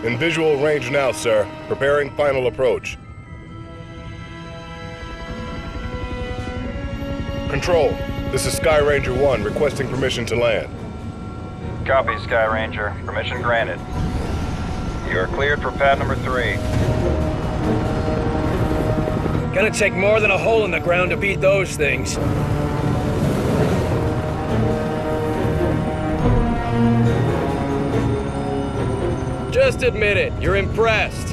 In visual range now, sir. Preparing final approach. Control, this is Sky Ranger 1 requesting permission to land. Copy, Sky Ranger. Permission granted. You are cleared for pad number 3. Gonna take more than a hole in the ground to beat those things. Just admit it, you're impressed.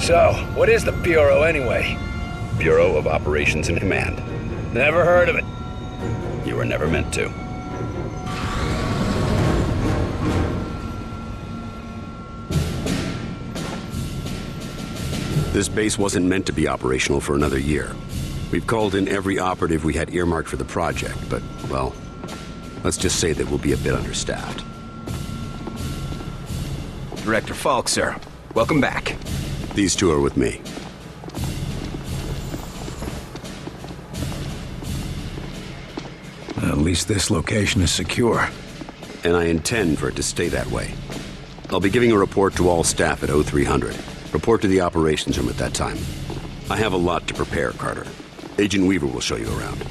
So, what is the Bureau anyway? Bureau of Operations and Command. Never heard of it. You were never meant to. This base wasn't meant to be operational for another year. We've called in every operative we had earmarked for the project, but, well, let's just say that we'll be a bit understaffed. Director Falk, sir. Welcome back. These two are with me. At least this location is secure. And I intend for it to stay that way. I'll be giving a report to all staff at 0300. Report to the operations room at that time. I have a lot to prepare, Carter. Agent Weaver will show you around.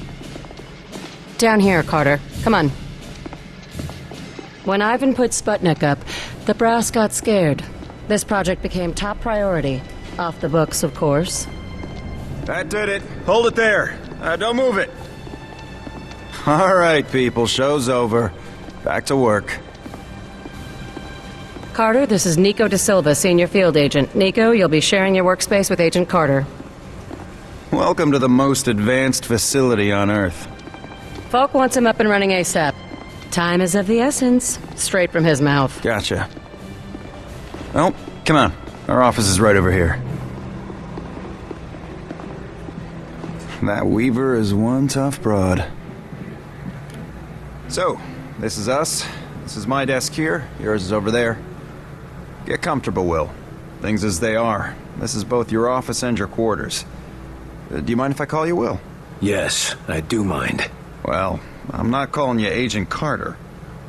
Down here, Carter. Come on. When Ivan put Sputnik up, the brass got scared. This project became top priority. Off the books, of course. That did it. Hold it there. Don't move it. All right, people. Show's over. Back to work. Carter, this is Nico Da Silva, Senior Field Agent. Nico, you'll be sharing your workspace with Agent Carter. Welcome to the most advanced facility on Earth. Falk wants him up and running ASAP. Time is of the essence. Straight from his mouth. Gotcha. Well, come on. Our office is right over here. That Weaver is one tough broad. So, this is us. This is my desk here. Yours is over there. Get comfortable, Will. Things as they are. This is both your office and your quarters. Do you mind if I call you Will? Yes, I do mind. Well, I'm not calling you Agent Carter.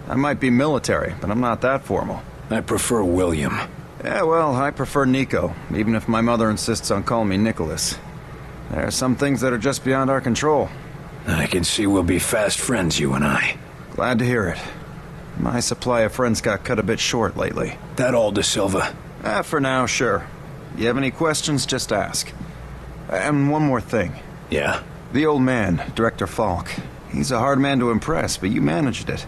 I might be military, but I'm not that formal. I prefer William. Yeah, well, I prefer Nico, even if my mother insists on calling me Nicholas. There are some things that are just beyond our control. I can see we'll be fast friends, you and I. Glad to hear it. My supply of friends got cut a bit short lately. That all, Da Silva? For now, sure. You have any questions, just ask. And one more thing. Yeah? The old man, Director Falk. He's a hard man to impress, but you managed it.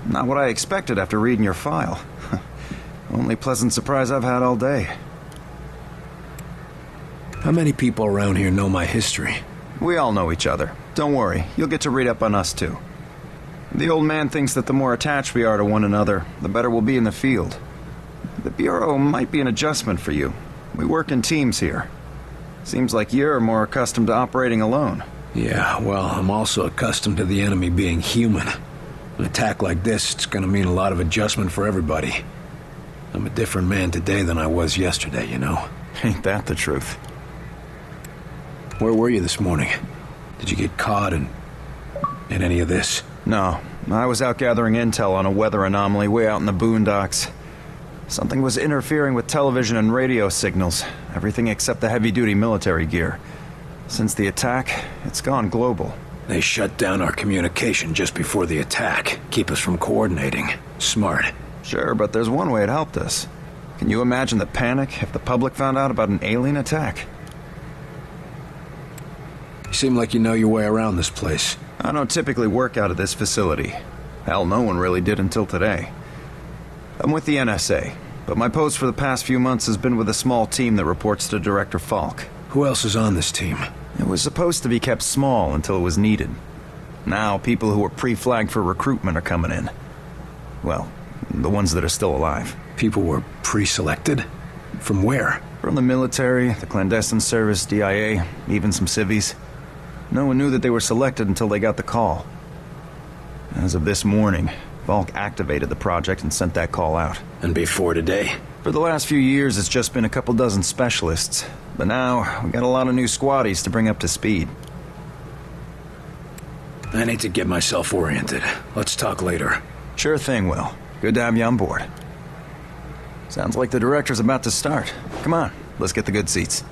Not what I expected after reading your file. Only pleasant surprise I've had all day. How many people around here know my history? We all know each other. Don't worry, you'll get to read up on us too. The old man thinks that the more attached we are to one another, the better we'll be in the field. The Bureau might be an adjustment for you. We work in teams here. Seems like you're more accustomed to operating alone. Yeah, well, I'm also accustomed to the enemy being human. An attack like this, it's gonna mean a lot of adjustment for everybody. I'm a different man today than I was yesterday, you know? Ain't that the truth? Where were you this morning? Did you get caught in any of this? No, I was out gathering intel on a weather anomaly way out in the boondocks. Something was interfering with television and radio signals, everything except the heavy-duty military gear. Since the attack, it's gone global. They shut down our communication just before the attack, keep us from coordinating. Smart. Sure, but there's one way it helped us. Can you imagine the panic if the public found out about an alien attack? You seem like you know your way around this place. I don't typically work out of this facility. Hell, no one really did until today. I'm with the NSA, but my post for the past few months has been with a small team that reports to Director Falk. Who else is on this team? It was supposed to be kept small until it was needed. Now, people who were pre-flagged for recruitment are coming in. Well, the ones that are still alive. People were pre-selected? From where? From the military, the clandestine service, DIA, even some civvies. No one knew that they were selected until they got the call. As of this morning, Falk activated the project and sent that call out. And before today? For the last few years, it's just been a couple dozen specialists. But now, we got a lot of new squaddies to bring up to speed. I need to get myself oriented. Let's talk later. Sure thing, Will. Good to have you on board. Sounds like the director's about to start. Come on, let's get the good seats.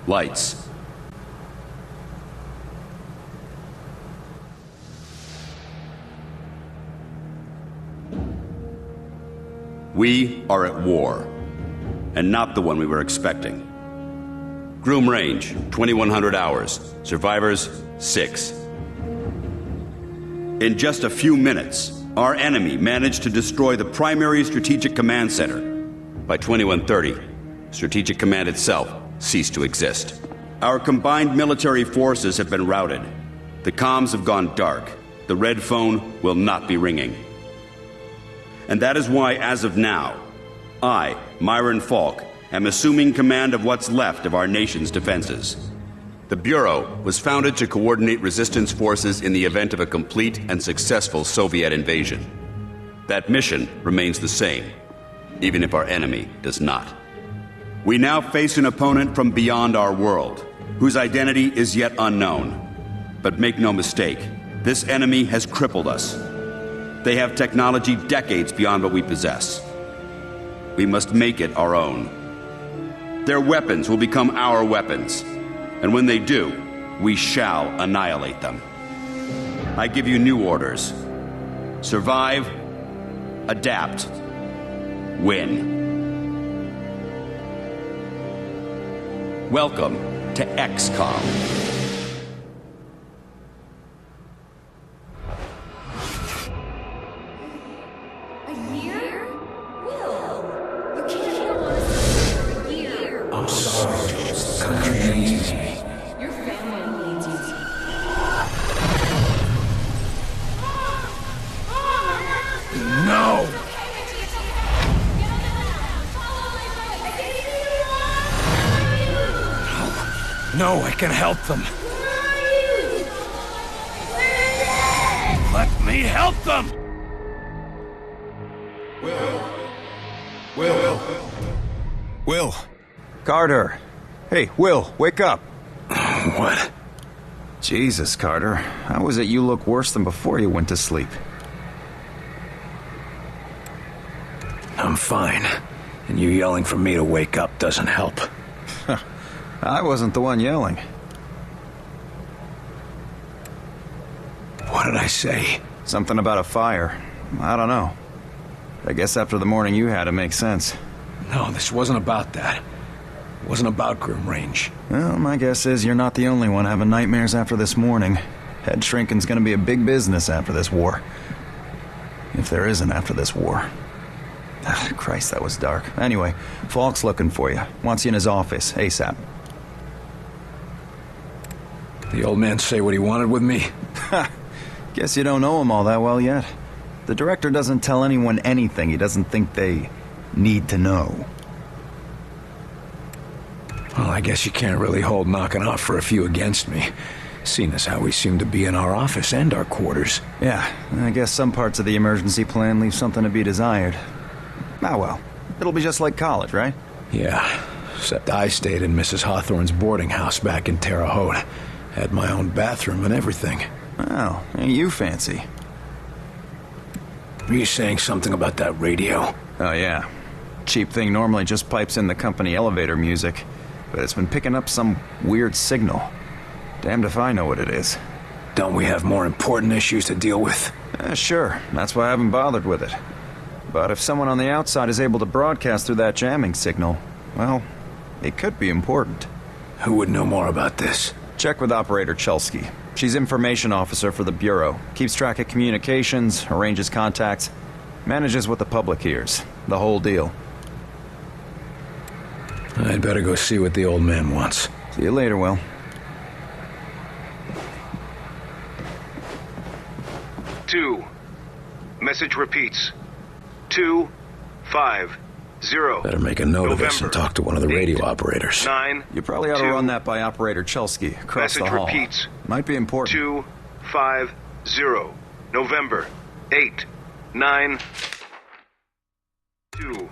Lights. We are at war, and not the one we were expecting. Groom range, 2100 hours. Survivors, 6. In just a few minutes, our enemy managed to destroy the primary Strategic Command Center. By 2130, Strategic Command itself ceased to exist. Our combined military forces have been routed. The comms have gone dark. The red phone will not be ringing. And that is why, as of now, I, Myron Falk, am assuming command of what's left of our nation's defenses. The Bureau was founded to coordinate resistance forces in the event of a complete and successful Soviet invasion. That mission remains the same, even if our enemy does not. We now face an opponent from beyond our world, whose identity is yet unknown. But make no mistake, this enemy has crippled us. They have technology decades beyond what we possess. We must make it our own. Their weapons will become our weapons, and when they do, we shall annihilate them. I give you new orders. Survive, adapt, win. Welcome to X-COM. A year? Will, you can't go on for a year. I'm sorry, Jules. The country needs me. Your family needs you. No! No, I can help them. Let me help them! Will! Carter! Hey, Will, wake up! What? Jesus, Carter. How is it you look worse than before you went to sleep? I'm fine. And you yelling for me to wake up doesn't help. I wasn't the one yelling. What did I say? Something about a fire. I don't know. I guess after the morning you had, it makes sense. No, this wasn't about that. It wasn't about Groom Range. Well, my guess is you're not the only one having nightmares after this morning. Head shrinking's gonna be a big business after this war. If there isn't after this war. Christ, that was dark. Anyway, Falk's looking for you. Wants you in his office, ASAP. The old man say what he wanted with me? Ha! Guess you don't know him all that well yet. The director doesn't tell anyone anything he doesn't think they need to know. Well, I guess you can't really hold knocking off for a few against me. Seeing as how we seem to be in our office and our quarters. Yeah, I guess some parts of the emergency plan leave something to be desired. Ah well, it'll be just like college, right? Yeah, except I stayed in Mrs. Hawthorne's boarding house back in Terre Haute. Had my own bathroom and everything. Well, ain't you fancy? Were you saying something about that radio? Oh yeah. Cheap thing normally just pipes in the company elevator music, but it's been picking up some weird signal. Damned if I know what it is. Don't we have more important issues to deal with? Sure, that's why I haven't bothered with it. But if someone on the outside is able to broadcast through that jamming signal, well, it could be important. Who would know more about this? Check with Operator Chelsky. She's information officer for the Bureau. Keeps track of communications, arranges contacts, manages what the public hears. The whole deal. I'd better go see what the old man wants. See you later, Will. Two. Message repeats. 250. Better make a note of this and talk to one of the radio operators. 9. You probably ought to run that by Operator Chelsky across the hall. Message repeats. Might be important. 250. November 8 9 2.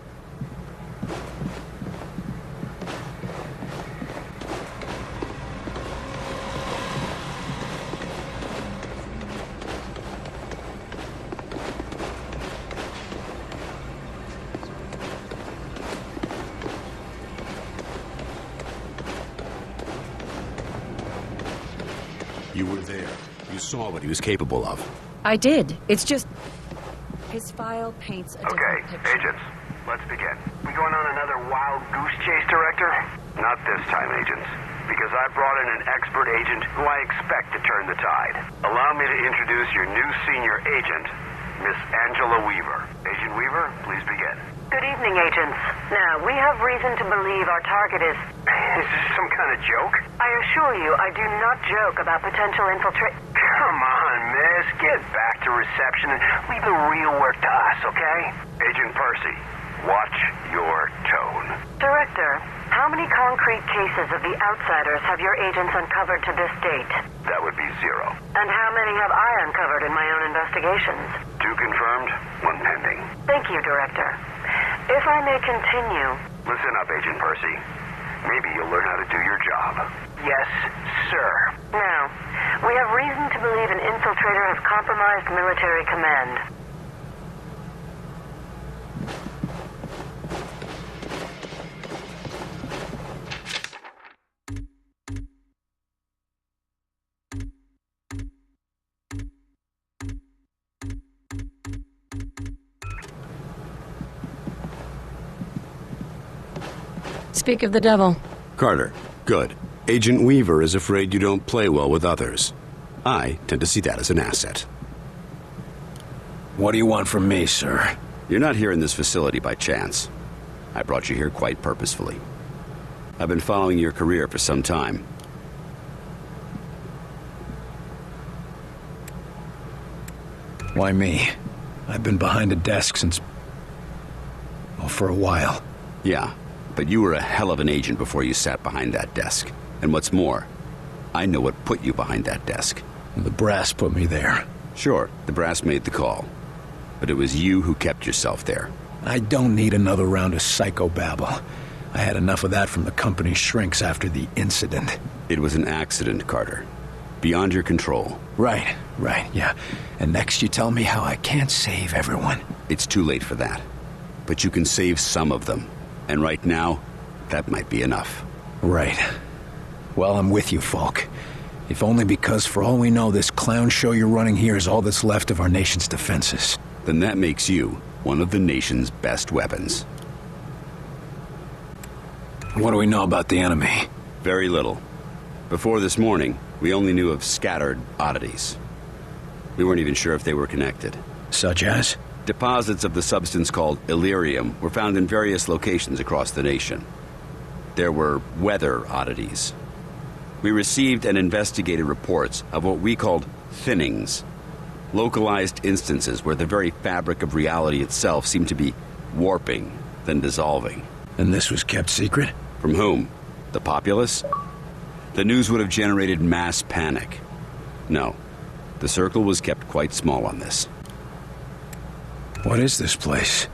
You were there. You saw what he was capable of. I did. It's just... His file paints a different picture. Agents, let's begin. We going on another wild goose chase, Director? Not this time, agents. Because I brought in an expert agent who I expect to turn the tide. Allow me to introduce your new senior agent, Miss Angela Weaver. Agent Weaver, please begin. Good evening, agents. Now, we have reason to believe our target is... Is this some kind of joke? I assure you, I do not joke about potential infiltrate... Come on, miss. Get back to reception and leave the real work to us, okay? Agent Percy, watch your tone. Director, how many concrete cases of the outsiders have your agents uncovered to this date? That would be 0. And how many have I uncovered in my own investigations? 2 confirmed, 1 pending. Thank you, Director. If I may continue... Listen up, Agent Percy. Maybe you'll learn how to do your job. Yes, sir. Now, we have reason to believe an infiltrator has compromised military command. Speak of the devil. Carter, good. Agent Weaver is afraid you don't play well with others. I tend to see that as an asset. What do you want from me, sir? You're not here in this facility by chance. I brought you here quite purposefully. I've been following your career for some time. Why me? I've been behind a desk since... well, for a while. Yeah, but you were a hell of an agent before you sat behind that desk. And what's more, I know what put you behind that desk. The brass put me there. Sure, the brass made the call. But it was you who kept yourself there. I don't need another round of psychobabble. I had enough of that from the company's shrinks after the incident. It was an accident, Carter. Beyond your control. Right, yeah. And next you tell me how I can't save everyone. It's too late for that. But you can save some of them. And right now, that might be enough. Right. Well, I'm with you, Falk. If only because, for all we know, this clown show you're running here is all that's left of our nation's defenses. Then that makes you one of the nation's best weapons. What do we know about the enemy? Very little. Before this morning, we only knew of scattered oddities. We weren't even sure if they were connected. Such as? Deposits of the substance called Illyrium were found in various locations across the nation. There were weather oddities. We received and investigated reports of what we called thinnings. Localized instances where the very fabric of reality itself seemed to be warping, then dissolving. And this was kept secret? From whom? The populace? The news would have generated mass panic. No, the Circle was kept quite small on this. What is this place?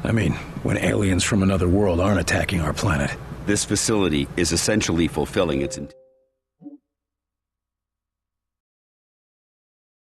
I mean, when aliens from another world aren't attacking our planet. This facility is essentially fulfilling its